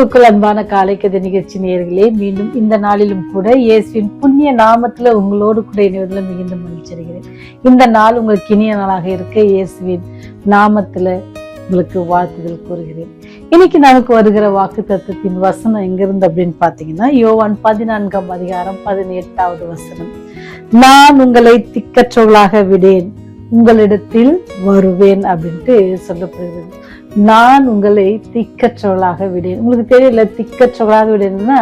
கிறிஸ்துவுக்குள் அன்பான காலைக்கதை நிகழ்ச்சி நேயர்களே, மீண்டும் இந்த நாளிலும் கூட இயேசுவின் புண்ணிய நாமத்துல உங்களோடு கூட இணைவதில் மிகுந்த மகிழ்ச்சி அடைகிறேன். இந்த நாள் உங்களுக்கு இனிய நாளாக இருக்க இயேசுவின் நாமத்துல உங்களுக்கு வாழ்த்துதல் கூறுகிறேன். இன்னைக்கு நமக்கு வருகிற வாக்கு தத்துவத்தின் வசனம் எங்கிருந்து அப்படின்னு பாத்தீங்கன்னா, யோவான் 14ஆம் அதிகாரம் 18வது வசனம். நான் உங்களை திக்கற்றவர்களாக விடேன், உங்களிடத்தில் வருவேன் அப்படின்ட்டு சொல்லப்படுகிறது. நான் உங்களை திக்கற்றவளாக விடேன். உங்களுக்கு தெரியல, திக்கற்றவளாக விடேன்னா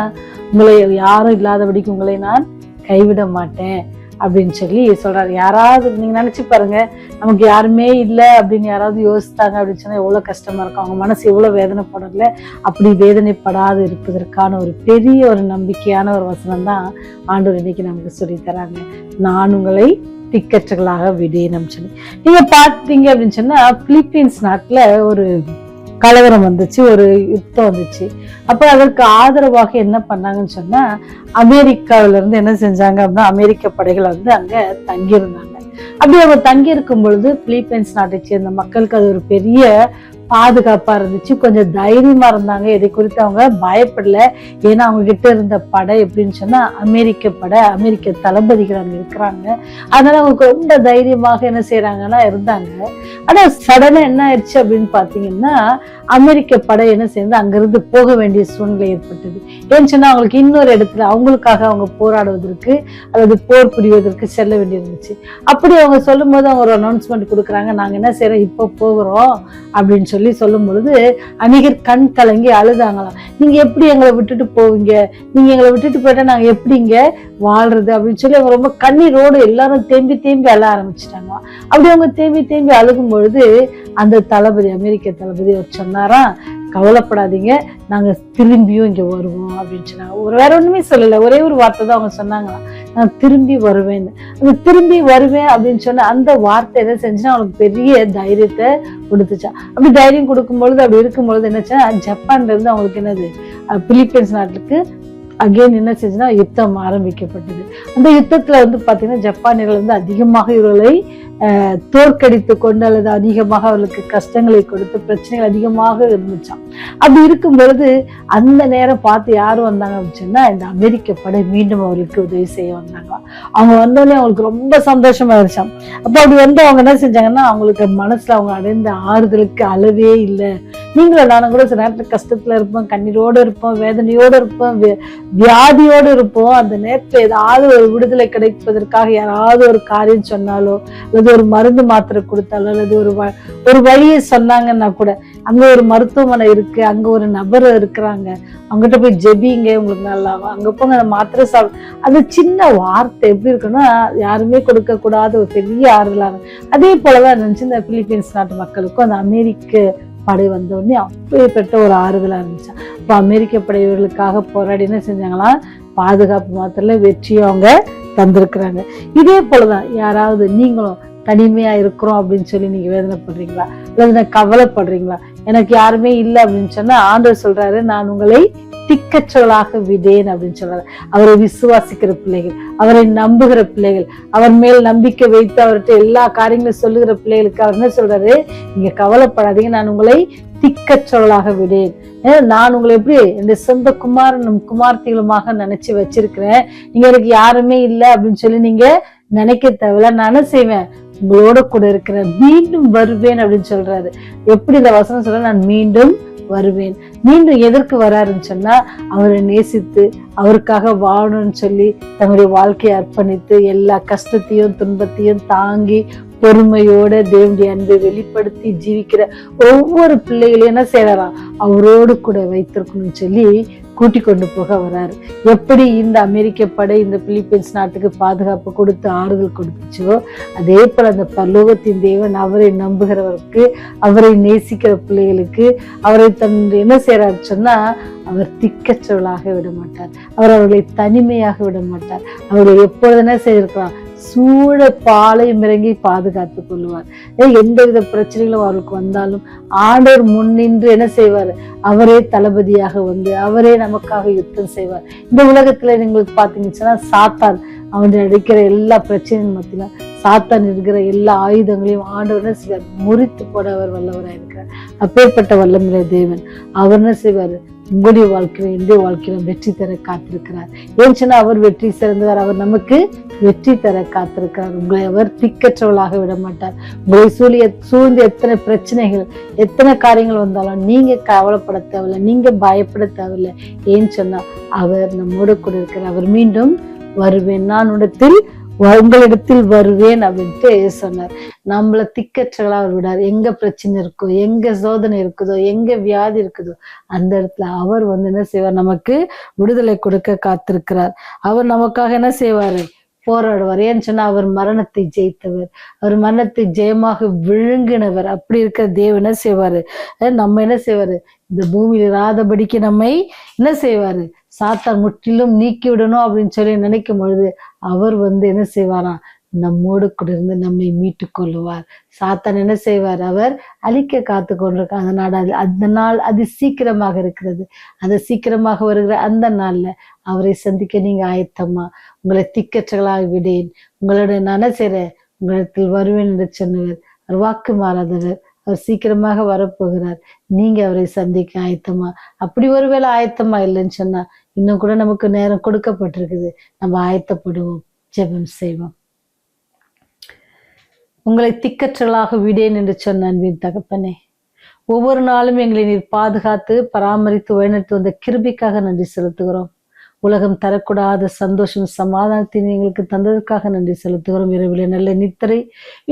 உங்களை யாரும் இல்லாதபடிக்கு உங்களை நான் கைவிட மாட்டேன் அப்படின்னு சொல்லி சொல்றாரு. யாராவது நீங்க நினைச்சு பாருங்க, நமக்கு யாருமே இல்லை அப்படின்னு யாராவது யோசித்தாங்க அப்படின்னு சொன்னா எவ்வளவு கஷ்டமா இருக்கும். அவங்க மனசு எவ்வளவு வேதனைப்படல. அப்படி வேதனைப்படாது இருப்பதற்கான ஒரு பெரிய ஒரு நம்பிக்கையான ஒரு வசனம் தான் ஆண்டவர் இன்னைக்கு நமக்கு சொல்லி தராங்க. நான் உங்களை திக்கற்றவர்களாக விடேன்னு சொல்லி. நீங்க பார்த்தீங்க அப்படின்னு சொன்னா, பிலிப்பீன்ஸ் நாட்டுல ஒரு கலவரம் வந்துச்சு, ஒரு யுத்தம் வந்துச்சு. அப்ப அதற்கு ஆதரவாக என்ன பண்ணாங்கன்னு சொன்னா, அமெரிக்காவில இருந்து என்ன செஞ்சாங்க அப்படின்னா, அமெரிக்க படைகள் வந்து அங்க தங்கியிருந்தாங்க. அப்படி அவங்க தங்கி இருக்கும் பொழுது பிலிப்பைன்ஸ் நாட்டை சேர்ந்த மக்களுக்கு அது ஒரு பெரிய பாதுகாப்பா இருந்துச்சு. கொஞ்சம் தைரியமா இருந்தாங்க. இதை குறித்து அவங்க பயப்படல. ஏன்னா அவங்க கிட்ட இருந்த படை எப்படின்னு சொன்னா அமெரிக்க படை, அமெரிக்க தளபதிகள் அங்க இருக்கிறாங்க. அதனால அவங்க ரொம்ப தைரியமாக என்ன செய்யறாங்கன்னா இருந்தாங்க. ஆனா சடனா என்ன ஆயிடுச்சு அப்படின்னு பாத்தீங்கன்னா, அமெரிக்க படை என்ன செய்து அங்கிருந்து போக வேண்டிய சூழ்நிலை ஏற்பட்டது. ஏன்னு சொன்னா அவங்களுக்கு இன்னொரு இடத்துல அவங்களுக்காக அவங்க போராடுவதற்கு அல்லது போர் புரிவதற்கு செல்ல வேண்டியிருந்துச்சு. அப்படி அவங்க சொல்லும் போது அவங்க ஒரு அனௌன்ஸ்மெண்ட் கொடுக்குறாங்க, நாங்க என்ன செய்யறோம், இப்ப போகிறோம் அப்படின்னு சொல்லி சொல்லும் பொழுது அநேகர் கண் கலங்கி அழுதாங்களாம். நீங்க எப்படி எங்களை விட்டுட்டு போவீங்க, நீங்க எங்களை விட்டுட்டு போயிட்டா நாங்க எப்படி இங்க வாழ்றது அப்படின்னு சொல்லி அவங்க ரொம்ப கண்ணீரோடு எல்லாரும் தேம்பி தேம்பி அழ ஆரம்பிச்சுட்டாங்க. அப்படி அவங்க தேம்பி தேம்பி அழுகும் பொழுது அந்த தளபதி, அமெரிக்க தளபதி அவர் சொன்னாராம், கவலைப்படாதீங்க, நாங்க திரும்பியும் இங்க வருவோம் அப்படின்னு சொன்னாங்க. வேற ஒண்ணுமே சொல்லல, ஒரே ஒரு வார்த்தை தான் அவங்க சொன்னாங்களாம், நான் திரும்பி வருவேன்னு. அந்த திரும்பி வருவேன் அப்படின்னு சொன்ன அந்த வார்த்தை என்ன செஞ்சுன்னா அவங்களுக்கு பெரிய தைரியத்தை கொடுத்துச்சா. அப்படி தைரியம் கொடுக்கும் பொழுது, அப்படி இருக்கும் பொழுது என்னச்சா, ஜப்பான்ல இருந்து அவங்களுக்கு என்னது பிலிப்பைன்ஸ் நாட்டுக்கு அகைன் என்ன செஞ்சுன்னா யுத்தம் ஆரம்பிக்கப்பட்டது. அந்த யுத்தத்துல வந்து பாத்தீங்கன்னா ஜப்பானியர்கள் வந்து அதிகமாக இவர்களை தோற்கடித்து கொண்டு அல்லது அதிகமாக அவர்களுக்கு கஷ்டங்களை கொடுத்து பிரச்சனைகள் அதிகமாக இருந்துச்சான். அப்படி இருக்கும் பொழுது அந்த நேரம் பார்த்து யாரும் வந்தாங்க அப்படின்னு சொன்னா, இந்த அமெரிக்க படை மீண்டும் அவர்களுக்கு உதவி செய்ய வந்தாங்க. அவங்க வந்தோடனே அவங்களுக்கு ரொம்ப சந்தோஷமா இருந்துச்சான். அப்ப அப்படி வந்து அவங்க என்ன செஞ்சாங்கன்னா, அவங்களுக்கு மனசுல அவங்க அடைந்த ஆறுதலுக்கு அளவே இல்லை. நீங்களும் நானும் கூட சில நேரத்துல கஷ்டத்துல இருப்போம், கண்ணீரோடு இருப்போம், வேதனையோடு இருப்போம், வியாதியோடு இருப்போம். அந்த நேரத்துல ஏதாவது ஒரு விடுதலை கிடைப்பதற்காக யாராவது ஒரு காரியம் சொன்னாலோ அல்லது ஒரு மருந்து மாத்திரை கொடுத்தாலோ அல்லது ஒரு வழியை சொன்னாங்கன்னா கூட, அங்க ஒரு மருத்துவமனை இருக்கு, அங்க ஒரு நபர் இருக்கிறாங்க, அவங்ககிட்ட போய் ஜெபிங்க உங்களுக்கு நல்லாவா, அங்க போங்க அந்த மாத்திரை அந்த சின்ன வார்த்தை எப்படி இருக்குன்னா யாருமே கொடுக்க கூடாத ஒரு பெரிய ஆறுதலான. அதே போலதான் நினைச்சு இந்த பிலிப்பைன்ஸ் நாட்டு மக்களுக்கும் அந்த அமெரிக்க படை வந்த உடனே அப்பேற்பட்ட ஒரு ஆறுதலா இருந்துச்சு. இப்ப அமெரிக்க படைகளுக்காக போராடி என்ன செஞ்சாங்களாம், பாதுகாப்பு மாத்திரல வெற்றியை அவங்க தந்திருக்கிறாங்க. இதே போலதான் யாராவது நீங்களும் தனிமையா இருக்கிறோம் அப்படின்னு சொல்லி நீங்க வேதனைப்படுறீங்களா அல்லது கவலைப்படுறீங்களா, எனக்கு யாருமே இல்லை அப்படின்னு சொன்னா ஆண்டவர் சொல்றாரு, நான் உங்களை திக்கற்றவளாக விடேன் அப்படின்னு சொல்றாரு. அவரை விசுவாசிக்கிற பிள்ளைகள், அவரை நம்புகிற பிள்ளைகள், அவர் மேல் நம்பிக்கை வைத்து அவர்கிட்ட எல்லா காரியங்களும் சொல்லுகிற பிள்ளைகளுக்கு அவர் என்ன சொல்றாரு, நீங்க கவலைப்படாதீங்க, நான் உங்களை திக்கற்றவளாக விடேன். நான் உங்களை எப்படி என்னுடைய சொந்த குமாரனும் குமார்த்திகளுமாக நினைச்சு வச்சிருக்கிறேன். நீங்க எனக்கு யாருமே இல்லை அப்படின்னு சொல்லி நீங்க நினைக்க தேவையில்ல, நான் என்ன செய்வேன், உங்களோட கூட இருக்கிறேன், மீண்டும் வருவேன் அப்படின்னு சொல்றாரு. எப்படி இந்த வசனம் சொல்ற, நான் மீண்டும் வருவேன். மீண்டும் எதற்கு வராருன்னு சொன்னா, அவரை நேசித்து அவருக்காக வாழணும்னு சொல்லி தன்னுடைய வாழ்க்கையை அர்ப்பணித்து எல்லா கஷ்டத்தையும் துன்பத்தையும் தாங்கி பொறுமையோட தேவனுடைய அன்பை வெளிப்படுத்தி ஜீவிக்கிற ஒவ்வொரு பிள்ளைகளையும் என்ன செய்யறாராம், அவரோடு கூட வைத்திருக்கணும்னு சொல்லி கூட்டி கொண்டு போக வராரு. எப்படி இந்த அமெரிக்க படை இந்த பிலிப்பைன்ஸ் நாட்டுக்கு பாதுகாப்பு கொடுத்து ஆறுதல் கொடுத்துச்சோ, அதே போல அந்த பரலோகத்தின் தேவன் அவரை நம்புகிறவருக்கு, அவரை நேசிக்கிற பிள்ளைகளுக்கு அவரை என்ன செய்யறாரு சொன்னா, அவர் திக்கற்றவளாக விட மாட்டார், அவர் அவர்களை தனிமையாக விட மாட்டார். அவர்களை எப்பொழுதுனா செய்திருக்கலாம், சூழ பாளையம் இறங்கி பாதுகாத்து கொள்ளுவார். எந்தவித பிரச்சனைகளும் அவருக்கு வந்தாலும் ஆண்டவர் முன்னின்று என்ன செய்வார், அவரே தளபதியாக வந்து அவரே நமக்காக யுத்தம் செய்வார். இந்த உலகத்துல நீங்களுக்கு பாத்தீங்கன்னா சாத்தான் அவன் அடிக்கிற எல்லா பிரச்சனையும் மத்தியில சாத்தான் இருக்கிற எல்லா ஆயுதங்களையும் ஆண்டவர் செய்வார், முறித்து போட அவர் வல்லவராக இருக்கிறார். அப்பேற்பட்ட வல்லமுறை தேவன் அவர் என்ன செய்வாரு, உங்களுடைய வாழ்க்கையில என்னுடைய வாழ்க்கையில வெற்றி தர காத்திருக்கிறார். ஏன்னு சொன்னா அவர் வெற்றி சிறந்தவர். அவர் நமக்கு வெற்றி தர காத்திருக்கிறார். உங்களை அவர் திக்கற்றவளாக விட மாட்டார். உங்களை சூழ்ந்து எத்தனை பிரச்சனைகள் எத்தனை காரியங்கள் வந்தாலும் நீங்க கவலைப்பட தேவையில்லை, நீங்க பயப்பட தேவையில்லை. ஏன்னு சொன்னா அவர் நம்மோட கூட இருக்கிறார். அவர் மீண்டும் வருவேன், நான் உங்களிடத்தில் வருவேன் அப்படின்ட்டு சொன்னார். நம்மள திக்கற்றலா அவர் விடார். எங்க பிரச்சனை இருக்கோ, எங்க சோதனை இருக்குதோ, எங்க வியாதி இருக்குதோ அந்த இடத்துல அவர் என்ன செய்வார், நமக்கு விடுதலை கொடுக்க காத்திருக்கிறார். அவர் நமக்காக என்ன செய்வாரு, போராடுவார். ஏன்னு சொன்னா அவர் மரணத்தை ஜெயித்தவர், அவர் மரணத்தை ஜெயமாக விழுங்கினவர். அப்படி இருக்கிற தேவன் என்ன செய்வாரு, நம்ம என்ன செய்வாரு, இந்த பூமியில் இராதபடிக்கு நம்மை என்ன செய்வாரு, சாத்தான் முற்றிலும் நீக்கி விடணும் அப்படின்னு சொல்லி நினைக்கும் பொழுது அவர் என்ன செய்வாராம், நம்மோடு கூட இருந்து நம்மை மீட்டு கொள்ளுவார். சாத்தான் என்ன செய்வார், அவர் அழிக்க காத்து கொண்டிருக்கார். அந்த நாள் அது சீக்கிரமாக இருக்கிறது. அது சீக்கிரமாக வருகிற அந்த நாள்ல அவரை சந்திக்க நீங்க ஆயத்தமா? உங்களை திக்கற்றகளாக விடேன், உங்களுடைய நான் என்ன செய்றேன், உங்களிடத்தில் வருவேன் என்று சொன்னவர். அவர் வாக்கு மாறாதவர். அவர் சீக்கிரமாக வரப்போகிறார். நீங்க அவரை சந்திக்க ஆயத்தமா? அப்படி ஒருவேளை ஆயத்தமா இல்லைன்னு சொன்னா இன்னும் கூட நமக்கு நேரம் கொடுக்கப்பட்டிருக்குது. நம்ம ஆயத்தப்படுவோம், ஜெபம் செய்வோம். உங்களை திக்கற்றலாக விடேன் என்று சொன்ன அன்பின் தகப்பனே, ஒவ்வொரு நாளும் எங்களை நீர் பாதுகாத்து பராமரித்து வழிநடத்தி வந்த கிருபைக்காக நன்றி செலுத்துகிறோம். உலகம் தரக்கூடாத சந்தோஷம் சமாதானத்தை எங்களுக்கு தந்ததற்காக நன்றி செலுத்துகிறோம். இரவிலே நல்ல நித்திரை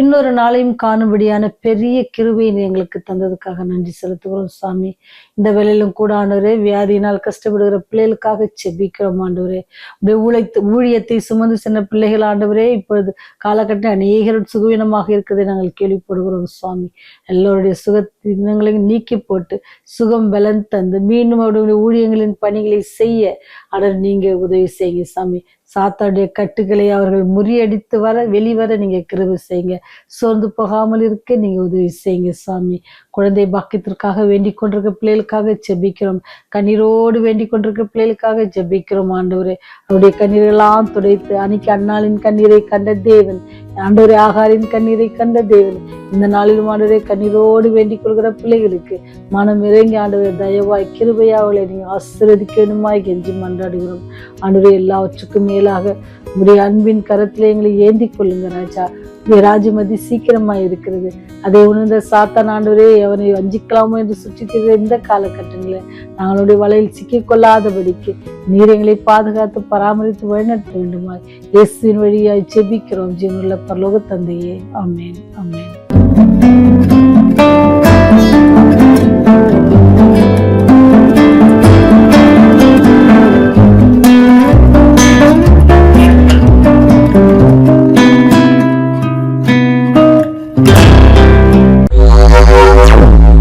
இன்னொரு நாளையும் காணும்படியான பெரிய கிருபையை எங்களுக்கு தந்ததுக்காக நன்றி செலுத்துகிறோம். சாமி, இந்த வேலையிலும் கூட ஆண்டவரே வியாதியினால் கஷ்டப்படுகிற பிள்ளைகளுக்காக செபிக்கிறோம். ஆண்டவரே ஊழியத்தை சுமந்து சென்ற பிள்ளைகள் ஆண்டவரே இப்பொழுது காலகட்டம் அநேகர் சுகவீனமாக இருக்கிறதை நாங்கள் கேள்விப்படுகிறோம். சுவாமி, எல்லோருடைய சுகத்தினங்களையும் நீக்கி போட்டு சுகம் பலன் தந்து மீண்டும் அவருடைய ஊழியங்களின் பணிகளை செய்ய நீங்க உதவி செய்யுங்க. சாமி, சாத்தாடைய கட்டுகளை அவர்கள் முறியடித்து வெளிவர நீங்க கிருபை செய்யுங்க. சோர்ந்து போகாமல் இருக்க நீங்க உதவி செய்யுங்க. சாமி, குழந்தை பாக்கியத்திற்காக வேண்டிக் கொண்டிருக்க பிள்ளைகளுக்காக ஜெபிக்கிறோம். கண்ணீரோடு வேண்டிக் கொண்டிருக்க பிள்ளைகளுக்காக ஜெபிக்கிறோம். ஆண்டவரே, அவருடைய கண்ணீரெல்லாம் துடைத்து அன்னைக்கு அன்னாளின் கண்ணீரை கண்ட தேவன், ஆண்டவரே ஆகாரின் கண்ணீரை கண்ட தேவன், இந்த நாளிலும் ஆண்டவரே கண்ணீரோடு வேண்டிக் கொள்கிற பிள்ளைகளுக்கு மனம் இறங்கி ஆண்டவரே தயவாய் கிருபையா அவளை நீங்க ஆசீர்வதிக்கணுமாய் கெஞ்சி மன்றாடுகிறோம். ஆண்டவரே, எல்லாவற்றுக்கும் மேலாக உடைய அன்பின் கரத்திலே எங்களை ஏந்தி கொள்ளுங்க ராஜா. ராஜமதி சீக்கிரமாய் இருக்கிறது. அதை உணர்ந்த சாத்தான் ஆண்டவரே அவனை வஞ்சிக்கலாமோ என்று சுற்றி திரிகிற இந்த காலகட்டங்களில் நாங்களுடைய வலையில் சிக்கிக் கொள்ளாதபடிக்கு நீர் எங்களை பாதுகாத்து பராமரித்து வழிநடத்த வேண்டுமாய் இயேசுவின் வழியாய் ஜெபிக்கிறோம். ஜீவனுள்ள பரலோக தந்தையே, ஆமென், ஆமென்.